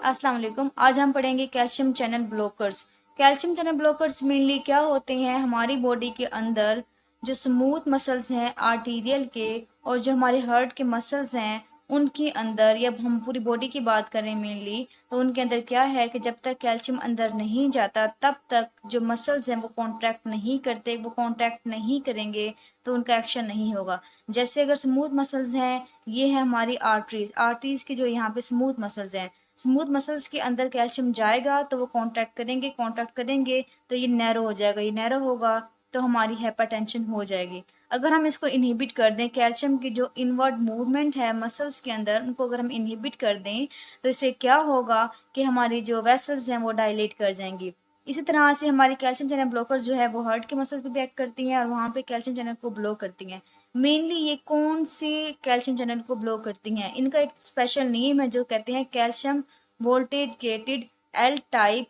अस्सलाम वालेकुम। आज हम पढ़ेंगे calcium channel blockers. Calcium channel blockers mainly क्या होते हैं, हमारी बॉडी के अंदर जो स्मूथ मसल्स हैं आर्टीरियल के और जो हमारे हार्ट के मसल्स हैं उनके अंदर, या हम पूरी बॉडी की बात करें मेनली, तो उनके अंदर क्या है कि जब तक कैल्शियम अंदर नहीं जाता तब तक जो मसल्स हैं वो कॉन्ट्रैक्ट नहीं करते। वो कॉन्ट्रैक्ट नहीं करेंगे तो उनका एक्शन नहीं होगा। जैसे अगर स्मूथ मसल्स हैं, ये है हमारी आर्टरीज। आर्टरीज के जो यहाँ पे स्मूथ मसल्स हैं, स्मूथ मसल्स के अंदर कैल्शियम जाएगा तो वो कॉन्ट्रैक्ट करेंगे, कॉन्ट्रैक्ट करेंगे तो ये नैरो हो जाएगा, ये नैरो होगा तो हमारी हाइपरटेंशन हो जाएगी। अगर हम इसको इनहिबिट कर दें, कैल्शियम की जो इनवर्ड मूवमेंट है मसल्स के अंदर उनको अगर हम इनहिबिट कर दें तो इससे क्या होगा कि हमारी जो वेसल्स हैं वो डायलेट कर जाएंगी। इसी तरह से हमारी कैल्शियम चैनल ब्लॉकर जो है वो हार्ट के मसल्स पे भी एक्ट करती हैं और वहाँ पे कैल्शियम चैनल को ब्लॉक करती हैं। मेनली ये कौन से कैल्शियम चैनल को ब्लॉक करती हैं, इनका एक स्पेशल नेम है जो कहते हैं calcium voltage gated L type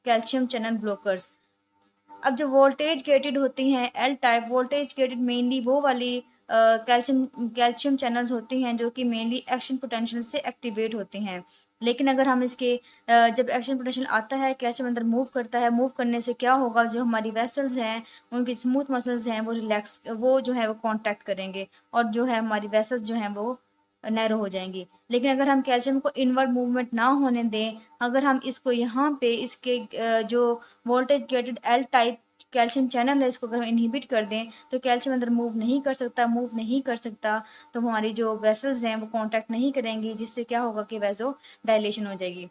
calcium channel blockers. अब जो वोल्टेज गेटेड होती हैं L type voltage gated, mainly वो वाली कैल्शियम कैल्शियम चैनल्स होती हैं जो कि मेनली एक्शन पोटेंशियल से एक्टिवेट होते हैं। लेकिन अगर हम इसके जब एक्शन पोटेंशियल आता है, कैल्शियम अंदर मूव करता है, मूव करने से क्या होगा, जो हमारी वेसल्स हैं उनकी स्मूथ मसल्स हैं वो रिलैक्स, वो जो है वो कॉन्टैक्ट करेंगे और जो है हमारी वेसल्स जो हैं वो नैरो हो जाएंगी। लेकिन अगर हम कैल्शियम को इनवर्ड मूवमेंट ना होने दें, अगर हम इसको यहाँ पे इसके जो voltage gated L type calcium channel है इसको अगर हम इनहिबिट कर दें तो कैल्शियम अंदर मूव नहीं कर सकता, मूव नहीं कर सकता तो हमारी जो वेसल्स हैं वो कॉन्टैक्ट नहीं करेंगी, जिससे क्या होगा कि वैसो डायलेशन हो जाएगी।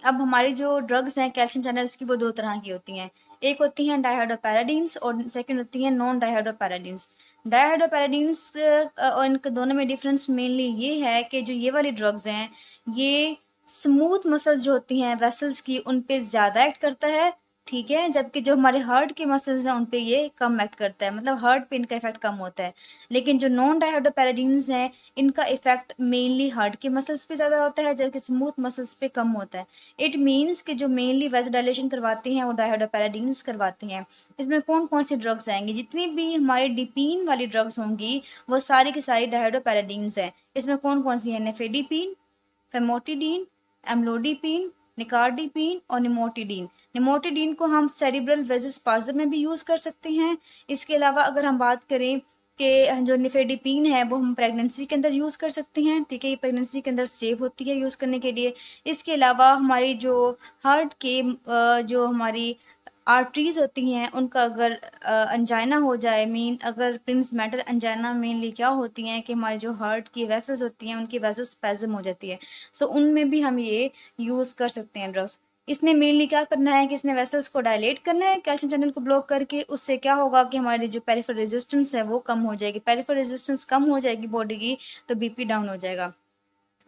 अब हमारी जो ड्रग्स हैं कैल्शियम चैनल्स की वो दो तरह की होती हैं। एक होती हैं डायहाइड्रोपैराडीन्स और सेकंड होती हैं नॉन डायहाइड्रोपैराडीन्स। डायहाइड्रोपैराडीन्स और इनके दोनों में डिफरेंस मेनली ये है कि जो ये वाली ड्रग्स हैं ये स्मूथ मसल्स जो होती हैं वेसल्स की उन पे ज़्यादा एक्ट करता है, ठीक है, जबकि जो हमारे हार्ट के मसल्स हैं उन पे ये कम एक्ट करता है, मतलब हार्ट पे इनका इफेक्ट कम होता है। लेकिन जो नॉन डायहाइड्रोपैराडीन्स हैं इनका इफेक्ट मेनली हार्ट के मसल्स पे ज़्यादा होता है जबकि स्मूथ मसल्स पे कम होता है। इट मीन्स कि जो मेनली वेसोडाइलेशन करवाते हैं वो डायहाइड्रोपैराडीन्स करवाते हैं। इसमें कौन कौन सी ड्रग्स आएंगी, जितनी भी हमारी डिपीन वाली ड्रग्स होंगी वो सारी की सारी डायहाइड्रोपैराडीन्स हैं। इसमें कौन कौन सी है, नेफेडिपिन, फेमोटिडीन, एम्लोडिपिन, निकार्डिपिन और निमोटिडीन। निमोटिडीन को हम सेरिब्रल वेजोस्पाज्म में भी यूज़ कर सकते हैं। इसके अलावा अगर हम बात करें कि जो निफेडिपिन है वो हम प्रेगनेंसी के अंदर यूज़ कर सकते हैं, ठीक है, ये प्रेगनेंसी के अंदर सेफ होती है यूज़ करने के लिए। इसके अलावा हमारी जो हार्ट के जो हमारी आर्टरीज होती हैं उनका अगर अंजाइना हो जाए, मीन अगर प्रिंस मेटल अंजाइना मेनली क्या होती हैं कि हमारे जो हार्ट की वेसल्स होती हैं उनकी वेसोस्पैज्म हो जाती है, सो उनमें भी हम ये यूज़ कर सकते हैं ड्रग्स। इसने मेनली क्या करना है कि इसने वेसल्स को डायलेट करना है कैल्शियम चैनल को ब्लॉक करके। उससे क्या होगा कि हमारी जो पेरिफेरल रेजिस्टेंस है वो कम हो जाएगी। पेरिफेरल रेजिस्टेंस कम हो जाएगी बॉडी की तो बीपी डाउन हो जाएगा।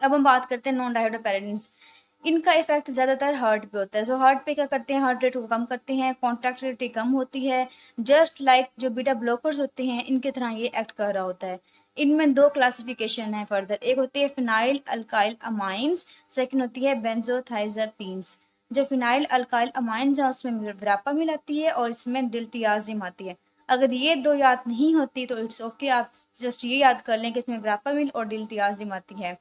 अब हम बात करते हैं नॉन डायहाइड्रोपैराडिन्स। इनका इफेक्ट ज़्यादातर हार्ट पे होता है। सो हार्ट पे क्या करते हैं, हार्ट रेट को कम करते हैं, कॉन्ट्रैक्टिलिटी कम होती है, जस्ट लाइक जो बीटा ब्लॉकर्स होते हैं इनकी तरह ये एक्ट कर रहा होता है। इनमें दो क्लासिफिकेशन है फर्दर, एक होती है फिनाइल अल्काइल अमाइंस, सेकंड होती है बेंजोथाइजरपीन्स। जो फिनाइल अल्काइल अमाइंस है उसमें वर्ैपामिल आती है और इसमें डिल्टियाजिम आती है। अगर ये दो याद नहीं होती तो इट्स ओके, आप जस्ट ये याद कर लें कि इसमें वर्ैपामिल और डिल्टियाजिम आती है।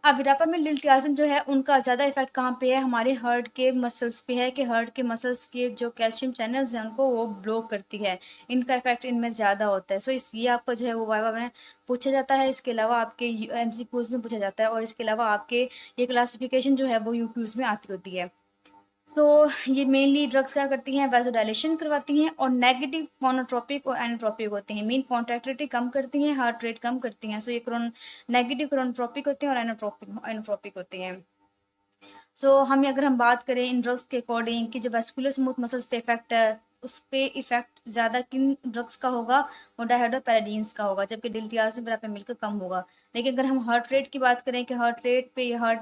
अब विरापामिल डिल्टियाजिम जो है उनका ज़्यादा इफेक्ट कहाँ पे है, हमारे हार्ट के मसल्स पे है कि हार्ट के मसल्स के जो कैल्शियम चैनल्स हैं उनको वो ब्लॉक करती है। इनका इफेक्ट इनमें ज़्यादा होता है। सो इस ये आपको जो है वो वाइवा में पूछा जाता है, इसके अलावा आपके एमसीक्यूज में पूछा जाता है और इसके अलावा आपके ये क्लासिफिकेशन जो है वो यूक्यूज में आती होती है। सो ये मेनली ड्रग्स क्या करती हैं, वैसोडाइलेशन करवाती हैं और नेगेटिव मोनोट्रोपिक और एनोट्रोपिक होते हैं। मीन कॉन्ट्रैक्टिलिटी कम करती हैं, हार्ट रेट कम करती हैं। सो ये नेगेटिव क्रोनोट्रोपिक होते हैं और एनोट्रोपिक होते हैं। हम अगर हम बात करें इन ड्रग्स के अकॉर्डिंग कि जो वेस्कुलर स्मूथ मसल्स पे इफेक्ट है उस पे इफेक्ट ज़्यादा किन ड्रग्स का होगा, वो डायहाइड्रोपैराडीन्स का होगा, जबकि डिल्टियाजिम पे मिलकर कम होगा। लेकिन अगर हम हार्ट रेट की बात करें कि हार्ट पे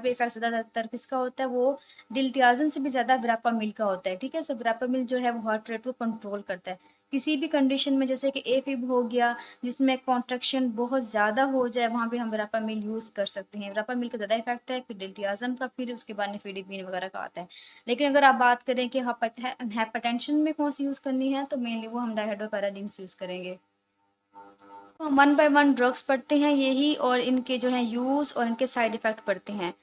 इफेक्ट ज़्यादातर किसका होता है, वो डिल्टियाजिम से भी ज़्यादा वर्ैपामिल का होता है, ठीक है। सो वर्ैपामिल जो है वो हार्ट रेट को कंट्रोल करता है। किसी भी कंडीशन में जैसे कि एफिब हो गया जिसमें कॉन्ट्रैक्शन बहुत ज़्यादा हो जाए वहाँ पे हम वर्ैपामिल यूज़ कर सकते हैं। वर्ैपामिल का ज़्यादा इफेक्ट है, फिर डिल्टियाजिम का, फिर उसके बाद निफेडिपिन वगैरह का आता है। लेकिन अगर आप बात करें कि हाइपरटेंशन में कौन सी यूज़ करनी है तो मेनली वो हम डायहाइड्रोपैराडीन्स यूज़ करेंगे। तो हम वन बाय वन ड्रग्स पढ़ते हैं यही और इनके जो है यूज़ और इनके साइड इफ़ेक्ट पढ़ते हैं।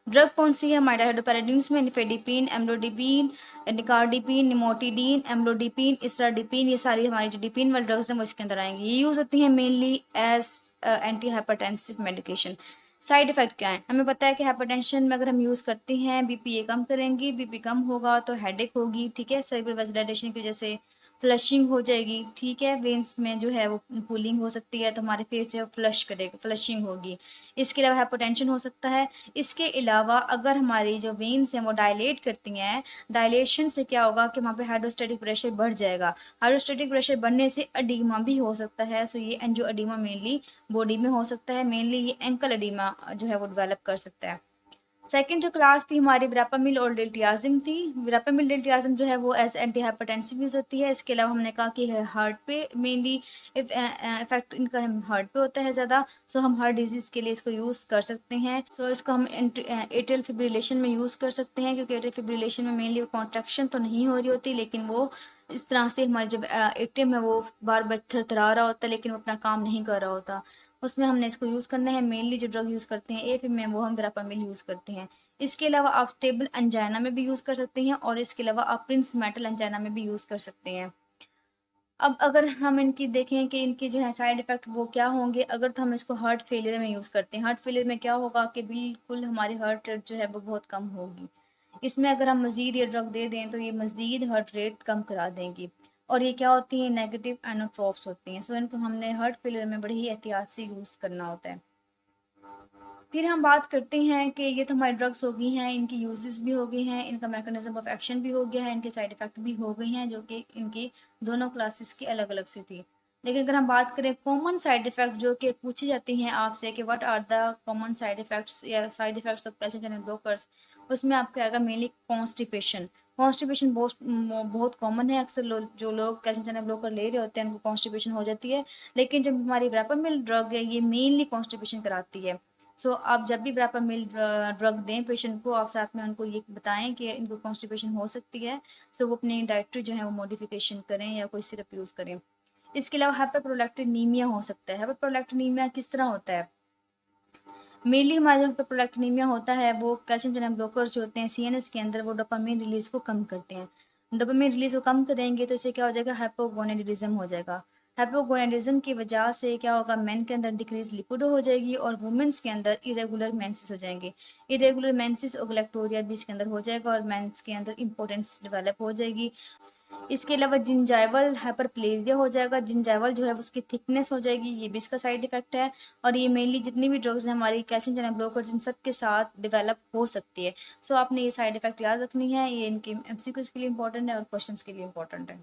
ड्रग कौन सी है हमारे हाइड्रोपेराडाइन में? निफेडिपिन, एम्लोडिपिन, निकार्डिपिन, निमोटिडीन, एम्लोडिपिन, इसराडिपिन, ये सारी हमारी जो डिपिन वाली ड्रग्स हैं वो इसके अंदर आएंगी। ये यूज होती हैं mainly as anti hypertensive medication. Side effect क्या है? हमें पता है कि हाइपरटेंशन में अगर हम यूज़ करते हैं बीपी ये कम करेंगी, बीपी कम होगा तो हेडेक होगी, ठीक है, सेरेब्रल वास्कुलराइजेशन की वजह से फ्लशिंग हो जाएगी, ठीक है, वेन्स में जो है वो पुलिंग हो सकती है तो हमारे फेस जो है फ्लश करेगा, फ्लशिंग होगी। इसके अलावा हाइपोटेंशन हो सकता है। इसके अलावा अगर हमारी जो वेन्स हैं वो डायलेट करती हैं, डायलेशन से क्या होगा कि वहाँ पे हाइड्रोस्टेटिक प्रेशर बढ़ जाएगा। हाइड्रोस्टेटिक प्रेशर बढ़ने से अडीमा भी हो सकता है। सो ये एंजियो अडीमा मेनली बॉडी में हो सकता है, मेनली ये एंकल अडीमा जो है वो डेवलप कर सकता है। सेकंड जो क्लास थी हमारी विरापामिल और डिल्टियाजिम थी। विरापामिल डिल्टियाजिम जो है वो एज एंटी हाइपरटेंसिव यूज होती है। इसके अलावा हमने कहा कि हार्ट पे मेनली इफेक्ट इनका हार्ट पे होता है ज़्यादा। सो हम हार्ट डिजीज़ के लिए इसको यूज़ कर सकते हैं। सो इसको हम एट्रियल फिब्रिलेशन में यूज़ कर सकते हैं, क्योंकि एट्रियल फिब्रिलेशन में मेनली कॉन्ट्रैक्शन तो नहीं हो रही होती, लेकिन वो इस तरह से हमारे जब एट्रियम है वो बार बार थरथरा रहा होता है लेकिन वो अपना काम नहीं कर रहा होता, उसमें हमने इसको यूज़ करना है। मेनली जो ड्रग यूज़ करते हैं एफिम में वो हम विरापामिल यूज़ करते हैं। इसके अलावा आप स्टेबल अंजाइना में भी यूज़ कर सकते हैं और इसके अलावा आप प्रिंस मेटल अंजाइना में भी यूज़ कर सकते हैं। अब अगर हम इनकी देखें कि इनके जो है साइड इफ़ेक्ट वो क्या होंगे, अगर तो हम इसको हार्ट फेलियर में यूज़ करते हैं, हार्ट फेलियर में क्या होगा कि बिल्कुल हमारी हार्ट रेट जो है वो बहुत कम होगी। इसमें अगर हम मज़ीद ये ड्रग दे दें तो ये मज़ीद हार्ट रेट कम करा देंगी। और ये क्या होती हैं? नेगेटिव एनोट्रोप्स होती हैं। सो इनको हमने हार्ट फेलियर में बड़ी ही एहतियात से यूज़ करना होता है। फिर हम बात करते हैं कि ये तो हमारी ड्रग्स हो गई हैं, इनकी यूजेस भी हो गई हैं, इनका मैकेनिज्म ऑफ एक्शन भी हो गया है, इनके साइड इफ़ेक्ट भी हो गई हैं, जो कि इनकी दोनों क्लासेस की अलग अलग से थी। लेकिन अगर हम बात करें कॉमन साइड इफ़ेक्ट जो कि पूछी जाती हैं आपसे कि what are the common side effects या side effects of calcium channel blockers, उसमें आपका आएगा मेनली कॉन्स्टिपेशन। कॉन्स्टिपेशन बहुत कॉमन है। अक्सर जो लोग कैल्शियम चैनल ब्लॉकर ले रहे होते हैं उनको कॉन्स्टिपेशन हो जाती है, लेकिन जब हमारी वेरापामिल ड्रग है ये मेनली कॉन्स्टिपेशन कराती है। सो आप जब भी वेरापामिल ड्रग दें पेशेंट को, आप साथ में उनको ये बताएं कि इनको कॉन्स्टिपेशन हो सकती है। सो वो अपनी डाइटरी जो है वो मॉडिफिकेशन करें या कोई सिरप यूज़ करें। इसके अलावा हाइपरप्रोलैक्टिनीमिया हो सकता है। हाइपरप्रोलैक्टिनीमिया किस तरह होता है? मेनली हमारा जो हाइपरप्रोलैक्टिनीमिया होता है वो कैल्शियम चैनल ब्लॉकर्स जो होते हैं सीएनएस के अंदर वो डोपामिन रिलीज को कम करते हैं। डोपामिन रिलीज को कम करेंगे तो इससे क्या हो जाएगा? हाइपोगोनेडिज्म हो जाएगा। हाइपोगोनेडिज्म की वजह से क्या होगा? मेन के अंदर डिक्रीज लिपिडो हो जाएगी और वुमेन्स के अंदर इरेगुलर मेंसेस हो जाएंगे। इरेगुलर मेंसेस और गैलेक्टोरिया भी इसके अंदर हो जाएगा और मेंस के अंदर इंपॉर्टेंस डेवलप हो जाएगी। इसके अलावा जिंजाइवल हाइपरप्लेजिया हो जाएगा। जिंजाइवल जो है उसकी थिकनेस हो जाएगी, ये भी इसका साइड इफेक्ट है। और ये मेनली जितनी भी ड्रग्स हैं हमारी कैल्शियम चैनल ब्लॉकर्स इन सब के साथ डेवलप हो सकती है। सो आपने ये साइड इफेक्ट याद रखनी है। ये इनके एमसीक्यूज के लिए इंपॉर्टेंट है और क्वेश्चंस के लिए इंपॉर्टेंट है।